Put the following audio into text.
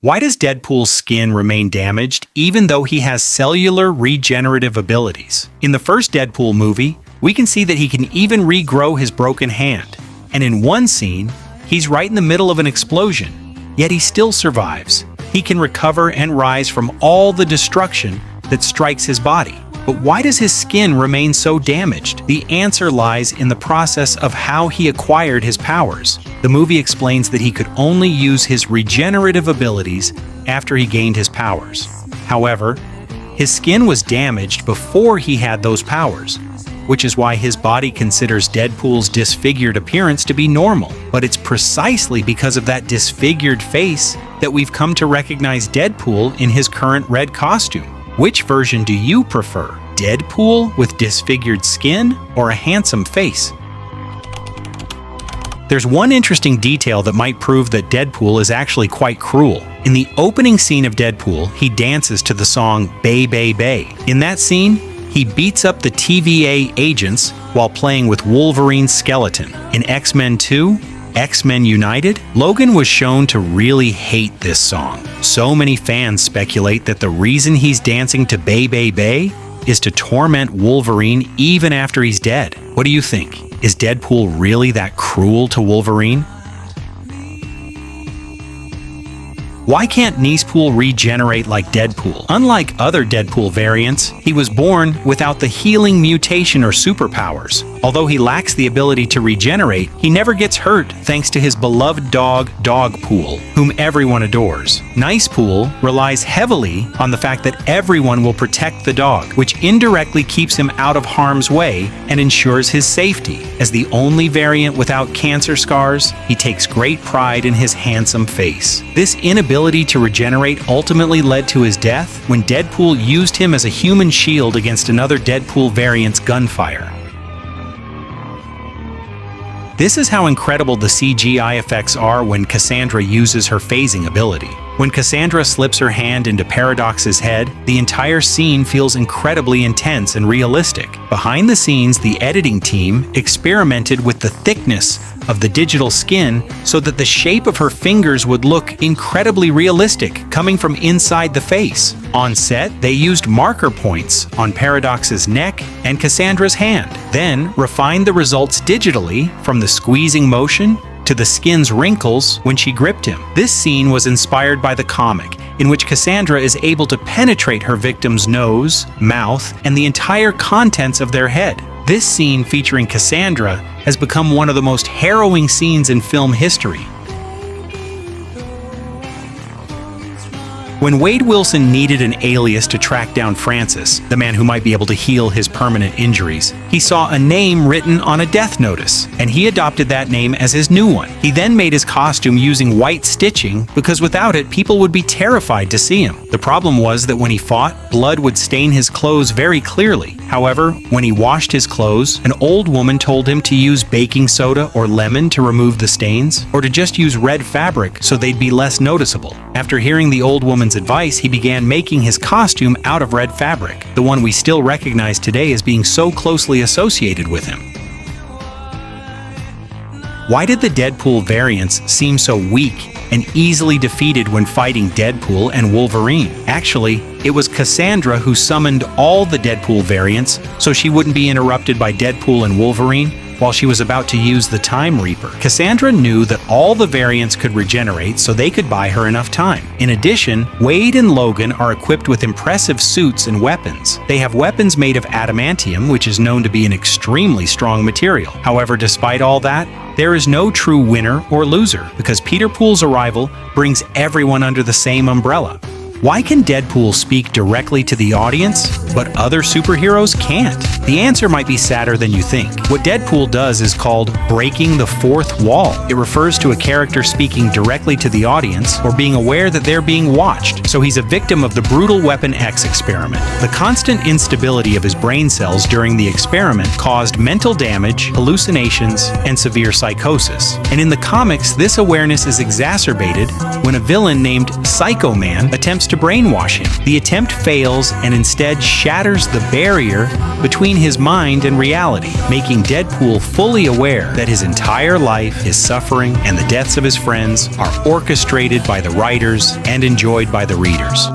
Why does Deadpool's skin remain damaged even though he has cellular regenerative abilities? In the first Deadpool movie, we can see that he can even regrow his broken hand. And in one scene, he's right in the middle of an explosion, yet he still survives. He can recover and rise from all the destruction that strikes his body. But why does his skin remain so damaged? The answer lies in the process of how he acquired his powers. The movie explains that he could only use his regenerative abilities after he gained his powers. However, his skin was damaged before he had those powers, which is why his body considers Deadpool's disfigured appearance to be normal. But it's precisely because of that disfigured face that we've come to recognize Deadpool in his current red costume. Which version do you prefer? Deadpool with disfigured skin or a handsome face? There's one interesting detail that might prove that Deadpool is actually quite cruel. In the opening scene of Deadpool, he dances to the song Bay Bay Bay. In that scene, he beats up the TVA agents while playing with Wolverine's skeleton. In X-Men 2, X-Men United, Logan was shown to really hate this song. So many fans speculate that the reason he's dancing to Bay Bay Bay is to torment Wolverine even after he's dead. What do you think? Is Deadpool really that cruel to Wolverine? Why can't Deadpool regenerate like Deadpool? Unlike other Deadpool variants, he was born without the healing mutation or superpowers. Although he lacks the ability to regenerate, he never gets hurt thanks to his beloved dog, Dogpool, whom everyone adores. Nicepool relies heavily on the fact that everyone will protect the dog, which indirectly keeps him out of harm's way and ensures his safety. As the only variant without cancer scars, he takes great pride in his handsome face. This inability to regenerate ultimately led to his death when Deadpool used him as a human shield against another Deadpool variant's gunfire. This is how incredible the CGI effects are when Cassandra uses her phasing ability. When Cassandra slips her hand into Paradox's head, the entire scene feels incredibly intense and realistic. Behind the scenes, the editing team experimented with the thickness of the digital skin so that the shape of her fingers would look incredibly realistic coming from inside the face. On set, they used marker points on Paradox's neck and Cassandra's hand, then refined the results digitally from the squeezing motion to the skin's wrinkles when she gripped him. This scene was inspired by the comic, in which Cassandra is able to penetrate her victim's nose, mouth, and the entire contents of their head. This scene featuring Cassandra has become one of the most harrowing scenes in film history. When Wade Wilson needed an alias to track down Francis, the man who might be able to heal his permanent injuries, he saw a name written on a death notice, and he adopted that name as his new one. He then made his costume using white stitching because without it, people would be terrified to see him. The problem was that when he fought, blood would stain his clothes very clearly. However, when he washed his clothes, an old woman told him to use baking soda or lemon to remove the stains, or to just use red fabric so they'd be less noticeable. After hearing the old woman's advice, he began making his costume out of red fabric, the one we still recognize today as being so closely associated with him. Why did the Deadpool variants seem so weak and easily defeated when fighting Deadpool and Wolverine? Actually, it was Cassandra who summoned all the Deadpool variants so she wouldn't be interrupted by Deadpool and Wolverine while she was about to use the Time Reaper. Cassandra knew that all the variants could regenerate, so they could buy her enough time. In addition, Wade and Logan are equipped with impressive suits and weapons. They have weapons made of adamantium, which is known to be an extremely strong material. However, despite all that, there is no true winner or loser, because Peter Pool's arrival brings everyone under the same umbrella. Why can Deadpool speak directly to the audience, but other superheroes can't? The answer might be sadder than you think. What Deadpool does is called breaking the fourth wall. It refers to a character speaking directly to the audience or being aware that they're being watched, so he's a victim of the brutal Weapon X experiment. The constant instability of his brain cells during the experiment caused mental damage, hallucinations, and severe psychosis. And in the comics, this awareness is exacerbated when a villain named Psycho Man attempts to brainwash him. The attempt fails and instead shatters the barrier between between his mind and reality, making Deadpool fully aware that his entire life, his suffering, and the deaths of his friends are orchestrated by the writers and enjoyed by the readers.